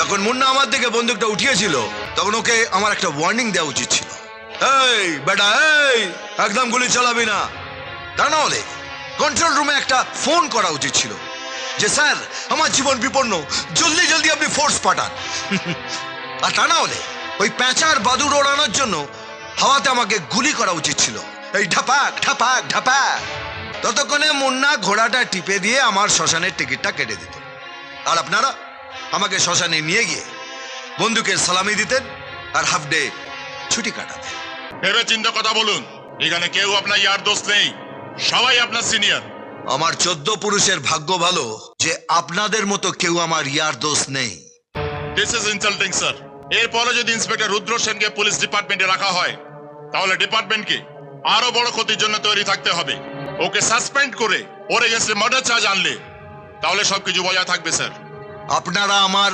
যখন মুন্না আমার দিকে বন্দুকটা উঠিয়েছিল তখন ওকে আমার একটা ওয়ার্নিং দেওয়া উচিত ছিল। এই বেটা, এই একদম গুলি চালাবি না। তা না হলে কন্ট্রোল রুমে একটা ফোন করা উচিত ছিল যে স্যার আমার জীবন বিপন্ন, জলদি জলদি আপনি ফোর্স পাঠান। আর তা না হলে ওই প্যাঁচার বাদুড় ওড়ানোর জন্য হাওয়াতে আমাকে গুলি করা উচিত ছিল, এই ঢাপাক ঢাপাক ঢাপাক। ততক্ষণে মুন্না ঘোড়াটা টিপে দিয়ে আমার শ্মশানের টিকিটটা কেটে দিত, আর আপনারা আমাকে শ্মশানে নিয়ে গিয়ে বন্দুকের সালামি দিতেন আর হাফ ডে ছুটি কাটাতেন। ভেবে চিন্তা কথা বলুন, এখানে কেউ আপনার ইয়ার দোস্ত নেই, সবাই আপনার সিনিয়র। আমার 14 পুরুষের ভাগ্য ভালো যে আপনাদের মতো কেউ আমার ইয়ার দোষ নেই। This is insulting sir. এরপরে যদি ইন্সপেক্টর রুদ্র সেনকে পুলিশ ডিপার্টমেন্টে রাখা হয় তাহলে ডিপার্টমেন্টকে আরো বড় ক্ষতির জন্য তৈরি থাকতে হবে। ওকে সাসপেন্ড করে ওর এগেন্সটে মার্ডার চার্জ আনলে তাহলে সবকিছু বজায় থাকবে স্যার। আপনারা আমার